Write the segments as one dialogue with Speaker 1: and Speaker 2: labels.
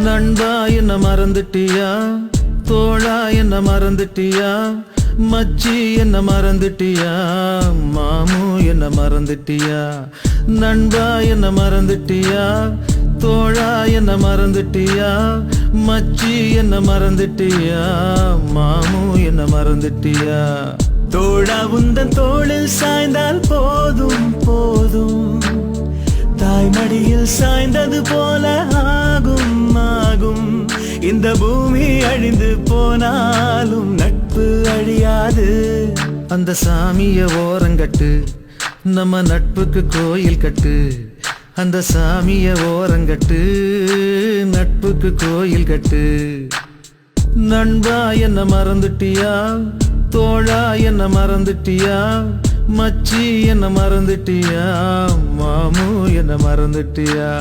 Speaker 1: நண்பா என்ன மறந்துட்டியா, தோழா என்ன மறந்துட்டியா, மச்சி என்ன மறந்துட்டியா, மாமு என்ன மறந்துட்டியா. நண்பா என்ன மறந்துட்டியா, தோழா என்ன மறந்துட்டியா, மச்சி என்ன மறந்துட்டியா, மாமு என்ன மறந்துட்டியா.
Speaker 2: தோழா உந்தன் தோளில் சாய்ந்தால் போதும் போதும், தாய்மடியில் சாய்ந்தது போல ஆகும் ஆகும். இந்த பூமி அழிந்து போனாலும் நட்பு அழியாது.
Speaker 1: அந்த சாமிய ஓரங்கட்டு, நம்ம நட்புக்கு கோயில் கட்டு. அந்த சாமிய ஓரங்கட்டு, நட்புக்கு கோயில் கட்டு. நண்பா என்ன மறந்துட்டியா, தோழா என்ன மறந்துட்டியா, மச்சி என்ன மறந்துட்டியா, மாமு என்ன மறந்துட்டியா.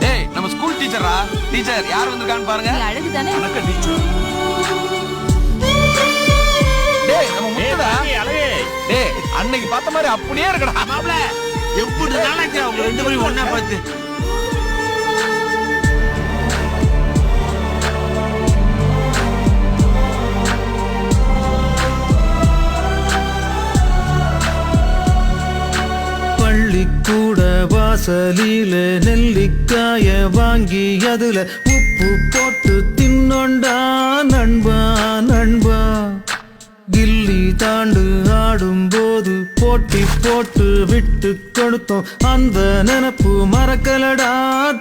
Speaker 3: டேய் நம்ம ஸ்கூல் டீச்சரா, டீச்சர் யார் வந்திருக்கான்னு பாருங்க.
Speaker 4: அழகு தானே.
Speaker 3: டேய் நம்ம முட்டடா. டேய் அன்னைக்கு பார்த்த மாதிரி அப்படியே இருக்கடா.
Speaker 5: மாப்ள எப்படி நாளாச்சு அவங்க ரெண்டு பேரும் ஒண்ணா பார்த்து.
Speaker 1: பள்ளிக்கூட வாசலில நெல்லிக்காய வாங்கி அதுல உப்பு போட்டு தின்னொண்டா நண்பா நண்பா. கில்லி தாண்டு ஆடும்போது போட்டி போட்டு விட்டு கொடுத்தோம், அந்த நினப்பு மறக்கலடா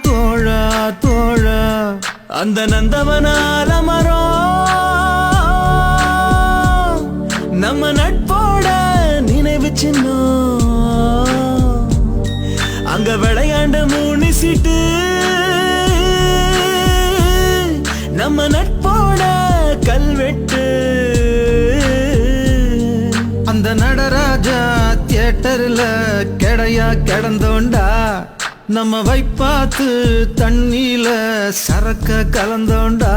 Speaker 1: தோழா தோழா.
Speaker 2: அந்த நந்தவனால மரம் நம்ம நட்போட நினைவு சின்னம். அங்க விளையாண்ட மூணு சீட்டு நம்ம நட்போட கல்வெட்டு.
Speaker 1: அந்த நடராஜா தியேட்டர்ல கெடையா கிடந்தோண்டா, நம்ம வைப்பாத்து தண்ணியில சரக்க கலந்தோண்டா.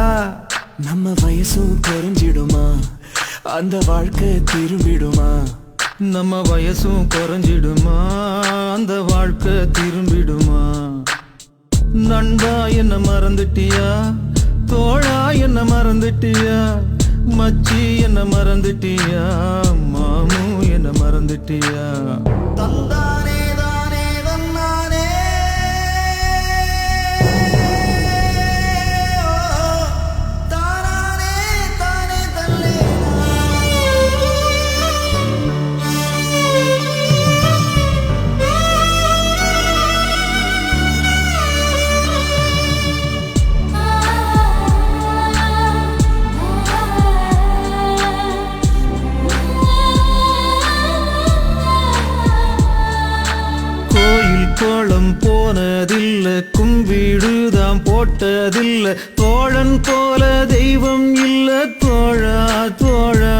Speaker 2: நம்ம வயசும் குறைஞ்சிடுமா, அந்த வாழ்க்கை திரும்பிடுமா.
Speaker 1: நம்ம வயசும் குறைஞ்சிடுமா, அந்த வாழ்க்கை திரும்பிடுமா. நண்பா என்ன மறந்துட்டியா, தோழா என்ன மறந்துட்டியா, மச்சி என்ன மறந்துட்டியா, மாமு என்ன மறந்துட்டியா. தந்தானே தானே தந்தானே தானே தானே தல்லே. கோலம் போனதில்ல, கும்பிடுதான் போட்டதில்ல, தோழன் போல தெய்வம் இல்ல தோழா தோழா.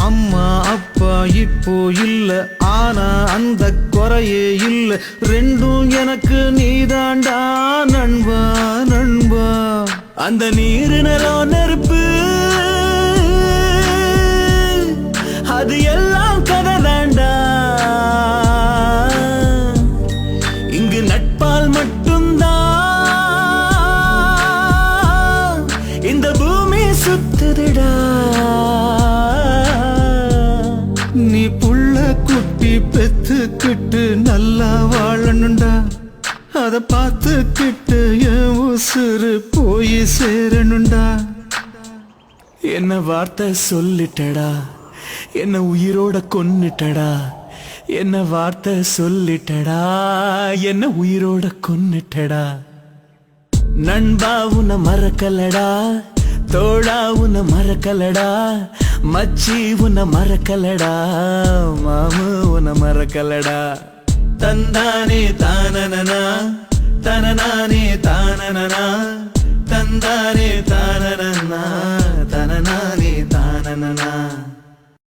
Speaker 1: அம்மா அப்பா இப்போ இல்ல, ஆனா அந்த குறையே இல்ல, ரெண்டும் எனக்கு நீதாண்டா நண்பா நண்பா.
Speaker 2: அந்த நீரு நிலம் நெருப்பு அது எல்லாம் கதை தாண்டா. இங்கு நட்பால் மட்டும்தான் இந்த பூமி சுத்துதுடா.
Speaker 1: நீ புள்ள குட்டி பெத்துக்கிட்டு நல்லா வாழணுண்டா, அத பார்த்துக்கிட்டு என் உசுறு போய் சேரணுண்டா.
Speaker 2: என்ன வார்த்தை சொல்லிட்டடா, என்ன உயிரோட கொன்னுட்டடா. என்ன வார்த்தை சொல்லிட்டடா, என்ன உயிரோட கொன்னுட்டடா. நண்பா உன்னை மறக்கலடா, தோழா உன்னை மறக்கலடா, மச்சி உன்னை மறக்கலடா, மாமு உன்னை மறக்கலடா.
Speaker 1: தந்தானே தானனனா தனனானே தானனனா, தந்தானே தானனனா தனனானே தானனனா.